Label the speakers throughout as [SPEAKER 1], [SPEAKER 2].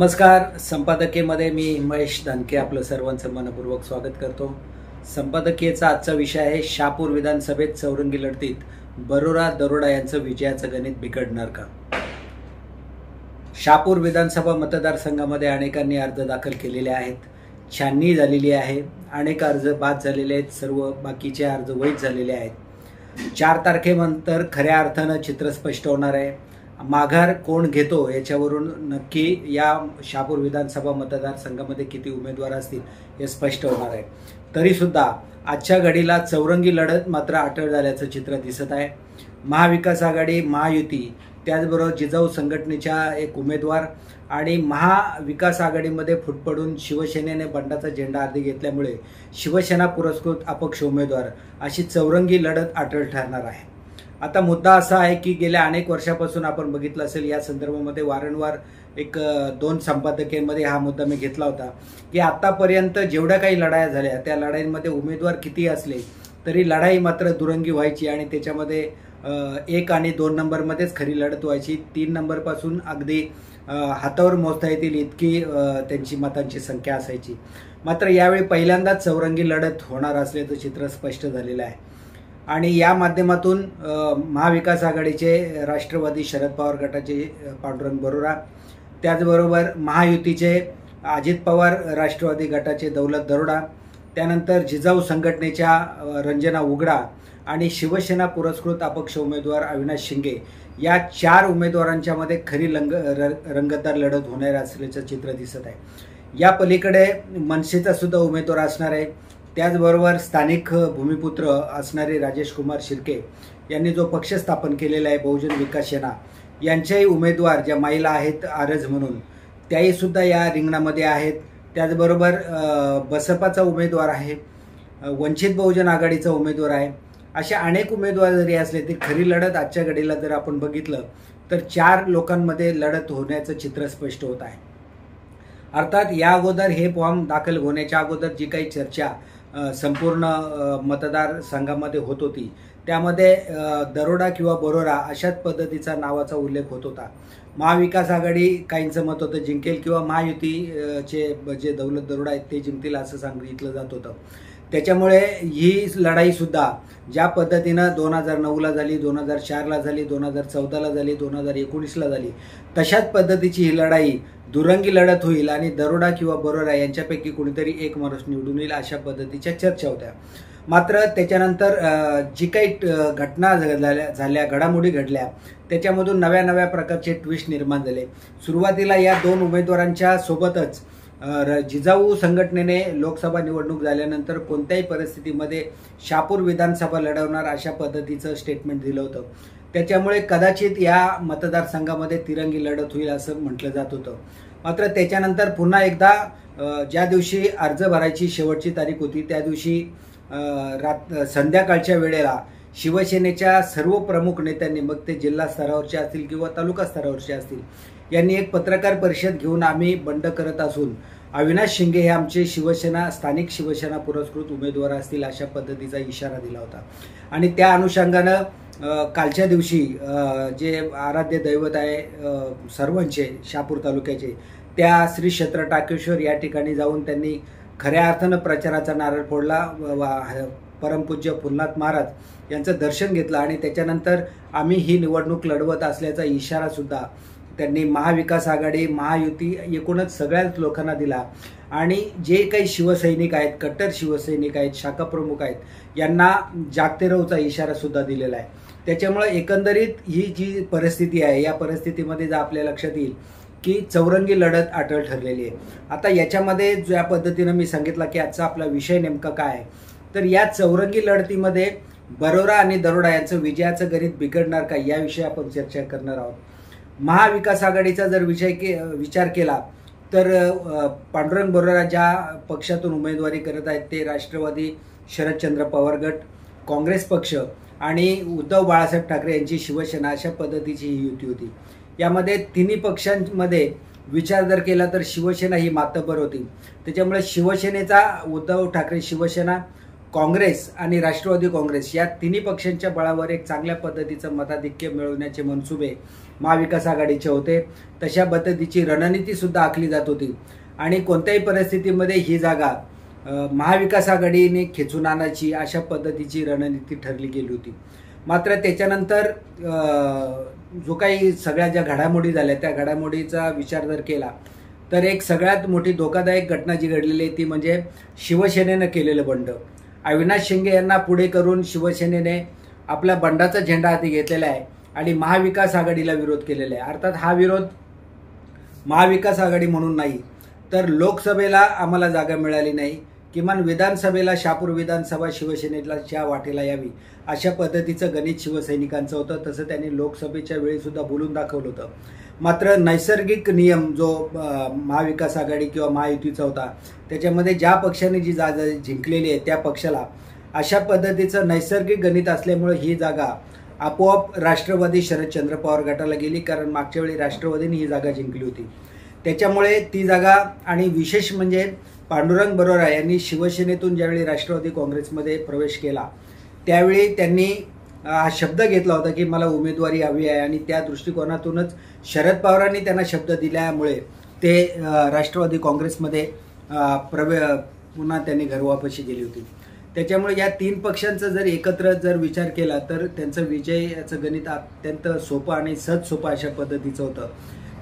[SPEAKER 1] नमस्कार. संपादकीयमध्ये मी महेश धानके आपलं सर्वांचं मनपूर्वक स्वागत करतो. संपादकीयचा आजचा विषय आहे शहापूर विधानसभेत चौरंगी लढतीत बरोरा दरोडा यांचं विजयाचं गणित बिघडणार का. शहापूर विधानसभा मतदारसंघामध्ये अनेकांनी अर्ज दाखल केलेले आहेत. छाननी झालेली आहे. अनेक अर्ज बाद झालेले आहेत. सर्व बाकीचे अर्ज वैध झालेले आहेत. 4 तारखेनंतर खऱ्या अर्थानं चित्र स्पष्ट होणार आहे. माघार कोण घेतो याच्यावरून नक्की या शहापूर विधानसभा मतदारसंघामध्ये किती उमेदवार असतील हे स्पष्ट होणार आहे. तरीसुद्धा आजच्या घडीला चौरंगी लढत मात्र अटळ झाल्याचं चित्र दिसत आहे. महाविकास आघाडी, महायुती, त्याचबरोबर जिजाऊ संघटनेच्या एक उमेदवार आणि महाविकास आघाडीमध्ये फूट पडून शिवसेनेने बंडाचा झेंडा हाती घेतल्यामुळे शिवसेना पुरस्कृत अपक्ष उमेदवार अशी चौरंगी लढत अटळ ठरणार आहे. आता मुद्दा असा आहे की गेल्या अनेक वर्षापासून आपण बघितलं असेल या संदर्भामध्ये वारंवार 2 संपादकीयांमध्ये हा मुद्दा मी घेतला होता की आतापर्यंत जेवढ्या काही लढाया झाल्या त्या लढाईंमध्ये उमेदवार किती असले तरी लढाई मात्र दुरंगी व्हायची आणि त्याच्यामध्ये 1 आणि 2 नंबरमध्येच खरी लढत व्हायची. 3 नंबरपासून अगदी हातावर मोजता येतील इतकी त्यांची मतांची संख्या असायची. मात्र यावेळी पहिल्यांदाच चौरंगी लढत होणार असल्याचं चित्र स्पष्ट झालेलं आहे आणि या माध्यमातून महाविकास आघाडीचे राष्ट्रवादी शरद पवार गटाचे पांडुरंग बरोरा, त्याचबरोबर महायुतीचे अजित पवार राष्ट्रवादी गटाचे दौलत दरोडा, त्यानंतर जिजाऊ संघटनेच्या रंजना उघडा आणि शिवसेना पुरस्कृत अपक्ष उमेदवार अविनाश शिंगे या 4 उमेदवारांच्या मध्ये खरी रंगतदार लढत होणार असल्याचं चित्र दिसत आहे. या पलीकडे मनसेचा सुद्धा उमेदवार असणार आहे. त्याचबरोबर स्थानिक भूमिपुत्र असणारे राजेश कुमार शिर्के यांनी जो पक्ष स्थापन केलेला आहे बहुजन विकास सेना, यांच्याही उमेदवार ज्या महिला आहेत आरज म्हणून त्याही सुद्धा या रिंगणामध्ये आहेत. त्याचबरोबर बसपाचा उमेदवार आहे, वंचित बहुजन आघाडीचा उमेदवार आहे. अशा अनेक उमेदवार जरी असले तरी खरी लढत आजच्या घडीला जर आपण बघितलं तर 4 लोकांमध्ये लढत होण्याचं चित्र स्पष्ट होत आहे. अर्थात या अगोदर हे फॉर्म दाखल होण्याच्या अगोदर जी काही चर्चा संपूर्ण मतदारसंघामध्ये होत होती त्यामध्ये दरोडा किंवा बरोरा अशाच पद्धतीचा नावाचा उल्लेख होत होता. महाविकास आघाडी काहींचं मत होतं जिंकेल किंवा महायुतीचे जे दौलत दरोडा आहेत ते जिंकतील असं सांगितलं जात होतं. त्याच्यामुळे ही लढाई सुद्धा ज्या पद्धतीनं 2009ला झाली, 2004ला झाली, 2014ला झाली, 2019ला झाली तशाच पद्धतीची ही लढाई दुरंगी लढत होईल आणि दरोडा किंवा बरोरा यांच्यापैकी कोणीतरी एक माणूस निवडून येईल अशा पद्धतीच्या चर्चा होत्या. मात्र त्याच्यानंतर जी काही घटना झाल्या, घडामोडी घडल्या त्याच्यामधून नव्या प्रकारचे ट्विस्ट निर्माण झाले. सुरुवातीला या 2 उमेदवारांच्या सोबतच जिजाऊ संघटनेने लोकसभा निवडणूक झाल्यानंतर कोणत्याही परिस्थितीमध्ये शहापूर विधानसभा लढवणार अशा पद्धतीचं स्टेटमेंट दिलं होतं. त्याच्यामुळे कदाचित या मतदारसंघामध्ये तिरंगी लढत होईल असं म्हटलं जात होतं. मात्र त्याच्यानंतर पुन्हा एकदा ज्या दिवशी अर्ज भरायची शेवटची तारीख होती त्या दिवशी संध्याकाळच्या वेळेला शिवसेनेच्या सर्व प्रमुख नेत्यांनी, मग ते जिल्हा स्तरावरचे असतील किंवा तालुका स्तरावरचे असतील, यांनी एक पत्रकार परिषद घेऊन आम्ही बंड करत असून अविनाश शिंगे हे आमचे स्थानिक शिवसेना पुरस्कृत उमेदवार असतील अशा पद्धतीचा इशारा दिला होता. आणि त्या अनुषंगानं कालच्या दिवशी जे आराध्य दैवत आहे सर्वांचे शहापूर तालुक्याचे त्या श्री क्षेत्र टाकेश्वर या ठिकाणी जाऊन त्यांनी खऱ्या अर्थानं प्रचाराचा नारळ फोडला. परमपूज्य फुलनाथ महाराज यांचं दर्शन घेतलं आणि त्याच्यानंतर आम्ही ही निवडणूक लढवत असल्याचा इशारा सुद्धा त्यांनी महाविकास आघाडी, महायुती एकूणच सगळ्याच लोकांना दिला. आणि जे काही शिवसैनिक आहेत, कट्टर शिवसैनिक आहेत, शाखा प्रमुख आहेत, यांना जागते रहोचा इशारा सुद्धा दिलेला आहे. त्याच्यामुळे एकंदरीत ही जी परिस्थिती आहे या परिस्थितीमध्ये जर आपल्या लक्षात येईल की चौरंगी लढत अटळ ठरलेली आहे. आता याच्यामध्ये ज्या पद्धतीनं मी सांगितलं की आजचा आपला विषय नेमका काय आहे, तर या चौरंगी लढतीमध्ये बरोरा आणि दरोडा यांचं विजयाचं गणित बिघडणार का याविषयी आपण चर्चा करणार आहोत. महाविकास आघाडीचा जर विचार केला तर पांडुरंग बरोरा ज्या पक्षातून उमेदवारी करत आहेत ते राष्ट्रवादी शरदचंद्र पवार गट, काँग्रेस पक्ष आणि उद्धव बाळासाहेब ठाकरे यांची शिवसेना अशा पद्धतीची ही युती होती. यामध्ये तिन्ही पक्षांमध्ये विचार जर केला तर शिवसेना ही मातब्बर होती. त्याच्यामुळे शिवसेनेचा उद्धव ठाकरे शिवसेना, काँग्रेस आणि राष्ट्रवादी काँग्रेस या तिन्ही पक्षांच्या बळावर एक चांगल्या पद्धतीचं मताधिक्य मिळवण्याचे मनसुबे महाविकास आघाडीचे होते. तशा पद्धतीची रणनीती सुद्धा आखली जात होती आणि कोणत्याही परिस्थितीमध्ये ही जागा महाविकास आघाडीने खेचून आणायची अशा पद्धतीची रणनीती ठरली गेली होती. मात्र त्याच्यानंतर जो काही सगळ्या ज्या घडामोडी झाल्या त्या घडामोडीचा विचार जर केला तर एक सगळ्यात मोठी धोकादायक घटना जी घडलेली आहे ती म्हणजे शिवसेनेनं केलेलं बंड. अविनाश शिंदे यांना पुढे करून शिवसेनेने आपल्या बंडाचा झेंडा हाती घेतलेला आहे आणि महाविकास आघाडीला विरोध केलेला आहे. अर्थात हा विरोध महाविकास आघाडी म्हणून नाही तर लोकसभेला आम्हाला जागा मिळाली नाही, किमान विधानसभेला शहापूर विधानसभा शिवसेनेच्या वाटेला यावी अशा पद्धतीचं गणित शिवसैनिकांचं होतं. तसं त्यांनी लोकसभेच्या वेळी सुद्धा बोलून दाखवलं होतं. मात्र नैसर्गिक नियम जो महाविकास आघाडी किंवा महायुतीचा होता त्याच्यामध्ये ज्या पक्षाने जी जागा जिंकलेली आहे त्या पक्षाला अशा पद्धतीचं नैसर्गिक गणित असल्यामुळे ही जागा आपोआप राष्ट्रवादी शरदचंद्र पवार गटाला गेली, कारण मागच्या वेळी राष्ट्रवादीने ही जागा जिंकली होती. त्याच्यामुळे ती जागा आणि विशेष म्हणजे पांडुरंग बरोरा यांनी शिवसेनेतून ज्यावेळी राष्ट्रवादी काँग्रेसमध्ये प्रवेश केला त्यावेळी त्यांनी हा शब्द घेतला होता की मला उमेदवारी हवी आहे आणि त्या दृष्टिकोनातूनच शरद पवारांनी त्यांना शब्द दिल्यामुळे ते राष्ट्रवादी काँग्रेसमध्ये पुन्हा त्यांनी घरवापशी गेली होती. त्याच्यामुळे या तीन पक्षांचा जर एकत्र जर विचार केला तर त्यांचं विजयाचं गणित अत्यंत सोपं आणि सहज सोपं अशा पद्धतीचं होतं.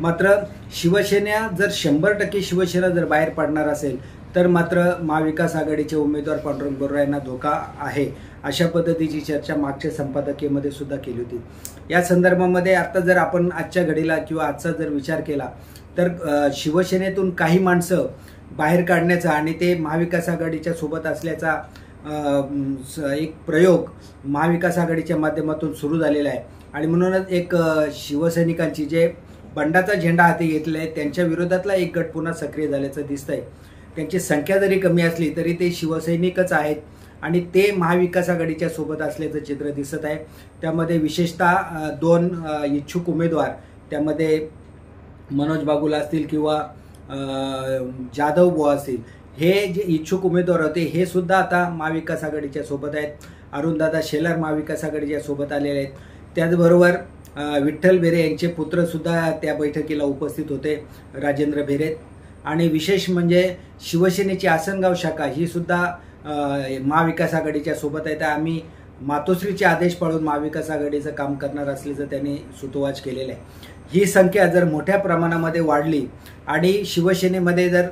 [SPEAKER 1] मात्र शिवसेना जर 100% शिवसेना जर बाहेर पडणार असेल तर मात्र महाविकास आघाडीचे उमेदवार पांडुरंग बरोरा यांना धोका आहे अशा पद्धतीची चर्चा मागच्या संपादकीयमध्ये सुद्धा केली होती. या संदर्भामध्ये आता जर आपण आजच्या घडीला किंवा आजचा जर विचार केला तर शिवसेनेतून काही माणसं बाहेर काढण्याचा आणि ते महाविकास आघाडीच्या सोबत असल्याचा एक प्रयोग महाविकास आघाडीच्या माध्यमातून सुरू झालेला आहे आणि म्हणूनच एक शिवसैनिकांची जे बंडाचा झेंडा हाती घेतलेला आहे त्यांच्या विरोधातला एक गट पुन्हा सक्रिय झाल्याचं दिसतंय. त्यांची संख्या जरी कमी असली तरी ते शिवसैनिकच आहेत आणि ते महाविकास आघाडीच्या सोबत असल्याचं चित्र दिसत आहे. त्यामध्ये विशेषतः 2 इच्छुक उमेदवार त्यामध्ये मनोज बागुल असतील किंवा जाधव बुवा असतील, हे जे इच्छुक उमेदवार होते हे सुद्धा आता महाविकास आघाडीच्या सोबत आहेत. अरुणदादा शेलार महाविकास आघाडीच्या सोबत आलेले आहेत. त्याचबरोबर विठ्ठल बेरे यांचे पुत्र सुद्धा त्या बैठकीला उपस्थित होते, राजेंद्र बेरे. आणि विशेष म्हणजे शिवसेनेची आसनगाव शाखा ही सुद्धा महाविकास आघाडीच्या सोबत आहे. तर आम्ही मातोश्रीचे आदेश पाळून महाविकास आघाडीचं काम करणार असल्याचं त्यांनी सुतोवाच केलेलं आहे. ही संख्या जर मोठ्या प्रमाणामध्ये वाढली आणि शिवसेनेमध्ये जर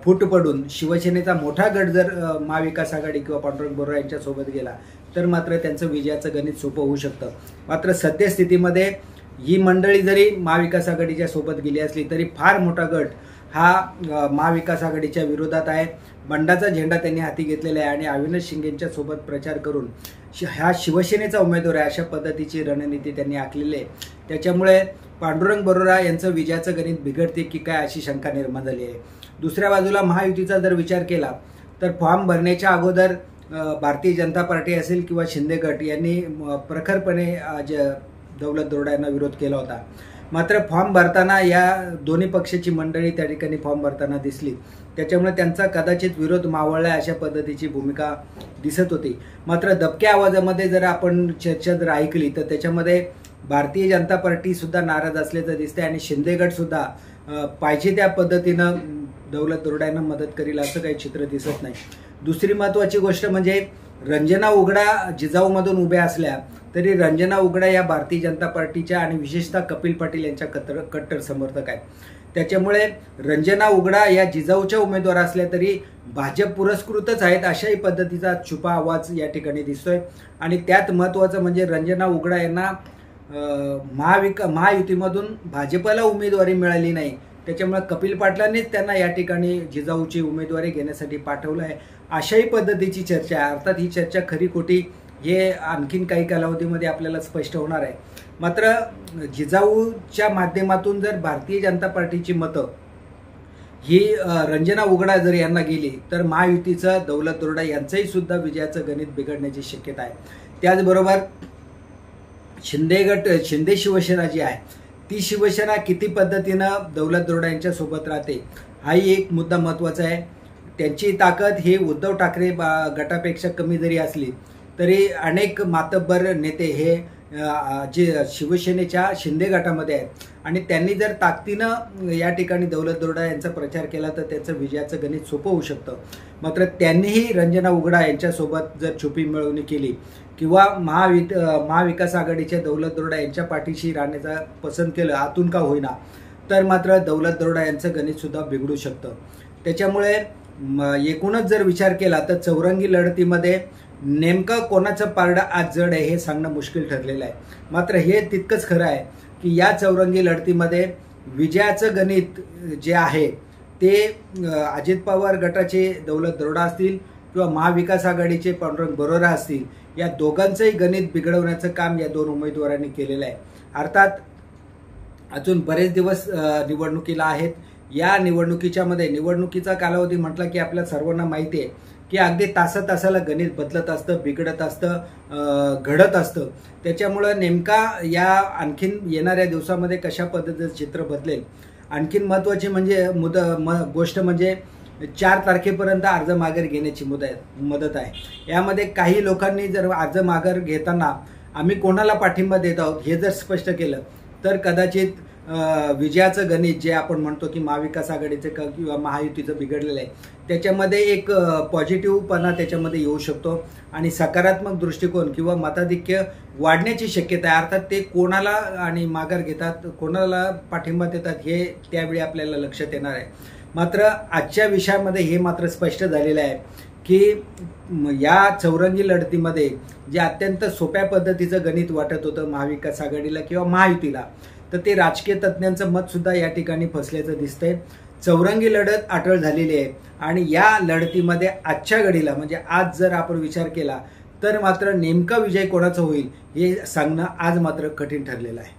[SPEAKER 1] फूट पडून शिवसेनेचा मोठा गट जर महाविकास आघाडी किंवा पांडुरंग बरोरा यांच्यासोबत गेला तर मात्र त्यांचं विजयाचं गणित सोपं होऊ शकतं. मात्र सद्यस्थितीमध्ये ही मंडळी जरी महाविकास आघाडीच्या सोबत गेली असली तरी फार मोठा गट हा महाविकास आघाडीच्या विरोधात आहे. बंडाचा झेंडा त्यांनी हाती घेतलेला आहे आणि अविनाश शिंदेच्या सोबत प्रचार करून हा शिवसेनेचा उमेदवार आहे अशा पद्धतीची रणनीती त्यांनी आखलेली आहे. त्याच्यामुळे पांडुरंग बरोरा यांचं विजयाचं गणित बिघडते की काय अशी शंका निर्माण झाली आहे. दुसऱ्या बाजूला महायुतीचा जर विचार केला तर फॉर्म भरण्याच्या अगोदर भारतीय जनता पार्टी असेल किंवा शिंदे गट यांनी प्रखरपणे दौलत दरोडा यांना विरोध केला होता. मात्र फॉर्म भरताना या दोन्ही पक्षाची मंडळी त्या ठिकाणी फॉर्म भरताना दिसली. त्याच्यामुळे त्यांचा कदाचित विरोध मावळला अशा पद्धतीची भूमिका दिसत होती. मात्र दबक्या आवाजामध्ये जर आपण चर्चा जर ऐकली तर त्याच्यामध्ये भारतीय जनता पार्टी सुद्धा नाराज असल्याचं दिसतंय आणि शिंदे गट सुद्धा पाहिजे त्या पद्धतीनं दौलत दरोडा यांना मदत करील असं काही चित्र दिसत नाही. दुसरी महत्त्वाची गोष्ट म्हणजे रंजना उघडा जिजाऊमधून उभ्या असल्या तरी रंजना उघडा या भारतीय जनता पार्टीच्या आणि विशेषतः कपिल पाटील यांच्या कट्टर समर्थक आहेत. त्याच्यामुळे रंजना उघडा या जिजाऊच्या उमेदवार असल्या तरी भाजप पुरस्कृतच आहेत अशाही पद्धतीचा छुपा आवाज या ठिकाणी दिसतोय. आणि त्यात महत्त्वाचं म्हणजे रंजना उघडा यांना महायुतीमधून भाजपला उमेदवारी मिळाली नाही. त्याच्यामुळे कपिल पाटलांनीच त्यांना या ठिकाणी जिजाऊची उमेदवारी घेण्यासाठी पाठवलं आहे अशाही पद्धतीची चर्चा आहे. अर्थात ही चर्चा खरी खोटी हे आणखीन काही कालावधीमध्ये आपल्याला स्पष्ट होणार आहे. मात्र जिजाऊच्या माध्यमातून जर भारतीय जनता पार्टीची मतं ही रंजना उघडा जर यांना गेली तर महायुतीचं दौलत दरोडा यांचंही सुद्धा विजयाचं गणित बिघडण्याची शक्यता आहे. त्याचबरोबर शिंदे शिवसेना जी आहे ती शिवसेना किती पद्धतीनं दौलत दरोडा यांच्या सोबत राहते हाही एक मुद्दा महत्त्वाचा आहे. त्यांची ताकद ही उद्धव ठाकरे गटापेक्षा कमी जरी असली तरी अनेक मातब्बर नेते हे जे शिवसेनेच्या शिंदे गटामध्ये आहेत आणि त्यांनी जर ताकदीनं या ठिकाणी दौलत दोरडा यांचा प्रचार केला तर त्याचं विजयाचं गणित सोपं होऊ शकतं. मात्र त्यांनीही रंजना उघडा यांच्यासोबत जर छुपी मिळवणी केली किंवा महाविकास आघाडीच्या दौलत दोरडा यांच्या पाठीशी राहण्याचा पसंत केलं आतून का होईना, तर मात्र दौलत दोरडा यांचं गणितसुद्धा बिघडू शकतं. त्याच्यामुळे एकूणच जर विचार केला तर चौरंगी लढतीमध्ये नेमकं कोणाचं पारडं आज जड आहे हे सांगणं मुश्किल ठरलेलं आहे. मात्र हे तितकंच खरं आहे की या चौरंगी लढतीमध्ये विजयाचं गणित जे आहे ते अजित पवार गटाचे दौलत दोरडा असतील किंवा महाविकास आघाडीचे पांडुरंग बरोरा असतील, या दोघांचंही गणित बिघडवण्याचं काम या दोन उमेदवारांनी केलेलं आहे. अर्थात अजून बरेच दिवस निवडणुकीला आहेत. या निवडणुकीचा कालावधी म्हटला की आपल्या सर्वांना माहिती आहे की अगदी तासाला गणित बदलत असतं, बिघडत असतं, घडत असतं. त्याच्यामुळं नेमका या आणखीन येणाऱ्या दिवसामध्ये कशा पद्धतीचं चित्र बदलेल. आणखीन महत्त्वाची म्हणजे गोष्ट म्हणजे 4 तारखेपर्यंत अर्ज माघार घेण्याची मुदत आहे. यामध्ये काही लोकांनी जर अर्ज माघार घेताना आम्ही कोणाला पाठिंबा देत आहोत हे जर स्पष्ट केलं तर कदाचित विजयाचं गणित जे आपण म्हणतो की महाविकास आघाडीचं किंवा महायुतीचं बिघडलेलं आहे त्याच्यामध्ये एक पॉझिटिव्हपणा त्याच्यामध्ये येऊ शकतो आणि सकारात्मक दृष्टिकोन किंवा मताधिक्य वाढण्याची शक्यता आहे. अर्थात ते कोणाला आणि माघार घेतात, कोणाला पाठिंबा देतात हे त्यावेळी आपल्याला लक्षात येणार आहे. मात्र आजच्या विषयामध्ये हे मात्र स्पष्ट झालेलं आहे की या चौरंगी लढतीमध्ये जे अत्यंत सोप्या पद्धतीचं गणित वाटत होतं महाविकास आघाडीला किंवा महायुतीला, तर ते राजकीय तज्ज्ञांचं मत सुद्धा या ठिकाणी फसल्याचं दिसतंय. चौरंगी लढत अटळ झालेली आहे आणि या लढतीमध्ये आजच्या घडीला म्हणजे आज जर आपण विचार केला तर मात्र नेमका विजय कोणाचा होईल हे सांगणं आज मात्र कठीण ठरलेलं आहे.